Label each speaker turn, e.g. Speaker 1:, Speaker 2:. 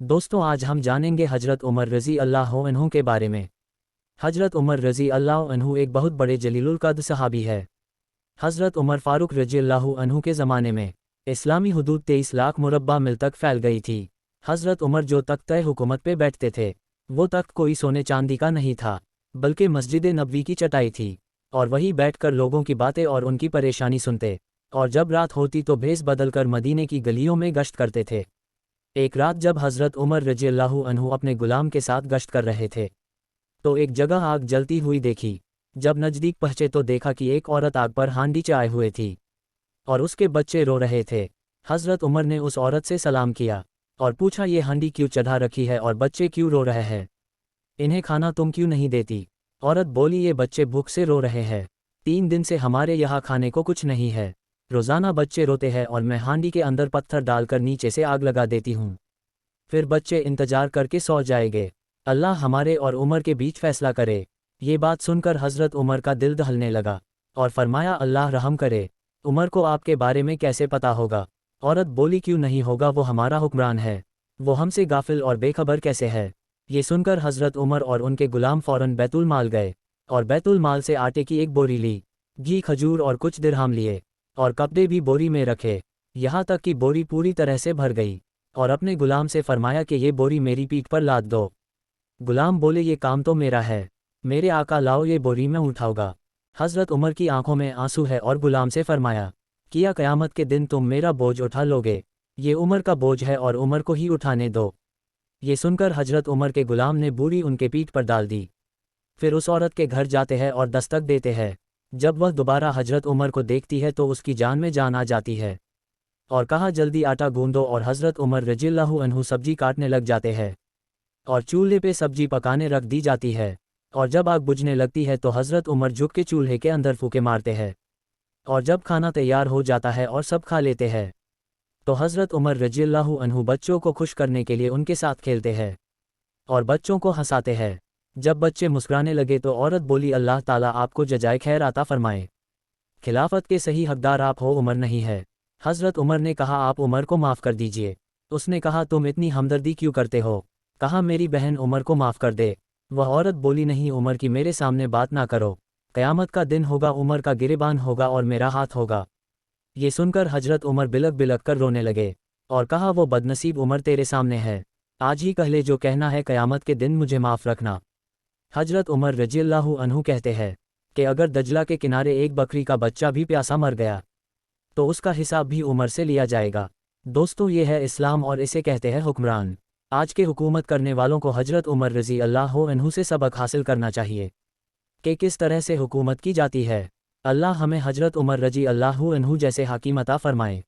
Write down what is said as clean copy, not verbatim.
Speaker 1: दोस्तों आज हम जानेंगे हजरत उमर रज़ी अल्लाह अन्हु के बारे में। हजरत उमर रज़ी अल्लाह अन्हु एक बहुत बड़े जलीलुल कद्र सहाबी है। हजरत उमर फारूक रज़ी अल्लाह अन्हु के ज़माने में इस्लामी हुदूद 23 लाख मुरब्बा मील तक फैल गई थी। हजरत उमर जो तख्त हुकूमत पे बैठते थे वो तख्त कोई सोने चांदी का नहीं था, बल्कि मस्जिद नबवी की चटाई थी, और वहीं बैठकर लोगों की बातें और उनकी परेशानी सुनते, और जब रात होती तो भेस बदल कर मदीने की गलियों में गश्त करते थे। एक रात जब हजरत उमर रज़ियल्लाहु अन्हु अपने गुलाम के साथ गश्त कर रहे थे तो एक जगह आग जलती हुई देखी। जब नज़दीक पहुंचे तो देखा कि एक औरत आग पर हांडी चाए हुए थी और उसके बच्चे रो रहे थे। हजरत उमर ने उस औरत से सलाम किया और पूछा, ये हांडी क्यों चढ़ा रखी है और बच्चे क्यों रो रहे हैं? इन्हें खाना तुम क्यों नहीं देती? औरत बोली, ये बच्चे भूख से रो रहे हैं, 3 दिन से हमारे यहाँ खाने को कुछ नहीं है। रोज़ाना बच्चे रोते हैं और मैं हांडी के अंदर पत्थर डालकर नीचे से आग लगा देती हूँ, फिर बच्चे इंतजार करके सो जाएंगे। अल्लाह हमारे और उमर के बीच फैसला करे। ये बात सुनकर हजरत उमर का दिल दहलने लगा और फरमाया, अल्लाह रहम करे, उमर को आपके बारे में कैसे पता होगा? औरत बोली, क्यों नहीं होगा, वो हमारा हुक्मरान है, वो हमसे गाफिल और बेखबर कैसे है? ये सुनकर हजरत उमर और उनके गुलाम फौरन बैतुल माल गए और बैतुल माल से आटे की एक बोरी ली, घी, खजूर और कुछ दिरहम लिए और कपड़े भी बोरी में रखे, यहाँ तक कि बोरी पूरी तरह से भर गई, और अपने गुलाम से फरमाया कि ये बोरी मेरी पीठ पर लाद दो। गुलाम बोले, ये काम तो मेरा है, मेरे आका लाओ, ये बोरी मैं उठाऊंगा। हजरत उमर की आंखों में आंसू है और गुलाम से फरमाया, किया क़यामत के दिन तुम मेरा बोझ उठा लोगे? ये उमर का बोझ है और उमर को ही उठाने दो। ये सुनकर हजरत उमर के गुलाम ने बोरी उनके पीठ पर डाल दी। फिर उस औरत के घर जाते हैं और दस्तक देते हैं। जब वह दोबारा हजरत उमर को देखती है तो उसकी जान में जान आ जाती है और कहा, जल्दी आटा गूंदो, और हजरत उमर रज़ियल्लाहु अन्हु सब्जी काटने लग जाते हैं और चूल्हे पे सब्जी पकाने रख दी जाती है। और जब आग बुझने लगती है तो हजरत उमर झुक के चूल्हे के अंदर फूके मारते हैं, और जब खाना तैयार हो जाता है और सब खा लेते हैं तो हजरत उमर रज़ियल्लाहु अन्हु बच्चों को खुश करने के लिए उनके साथ खेलते हैं और बच्चों को हंसाते हैं। जब बच्चे मुस्कुराने लगे तो औरत बोली, अल्लाह ताला आपको जजाए खैर आता फरमाए, खिलाफत के सही हकदार आप हो, उमर नहीं है। हजरत उमर ने कहा, आप उमर को माफ़ कर दीजिए। उसने कहा, तुम इतनी हमदर्दी क्यों करते हो? कहा, मेरी बहन उमर को माफ़ कर दे। वह औरत बोली, नहीं, उमर की मेरे सामने बात ना करो, क़यामत का दिन होगा, उमर का गिरेबान होगा और मेरा हाथ होगा। ये सुनकर हजरत उमर बिलक बिलक कर रोने लगे और कहा, वो बदनसीब उमर तेरे सामने है, आज ही कह ले जो कहना है, क़यामत के दिन मुझे माफ़ रखना। हजरत उमर रज़ियल्लाहु अन्हु कहते हैं कि अगर दजला के किनारे एक बकरी का बच्चा भी प्यासा मर गया तो उसका हिसाब भी उमर से लिया जाएगा। दोस्तों, ये है इस्लाम और इसे कहते हैं हुक्मरान। आज के हुकूमत करने वालों को हजरत उमर रज़ी अल्लाह अन्हु से सबक हासिल करना चाहिए कि किस तरह से हुकूमत की जाती है। अल्लाह हमें हजरत उमर रज़ी अल्लाह अन्हु जैसे हाकिम अता फरमाए।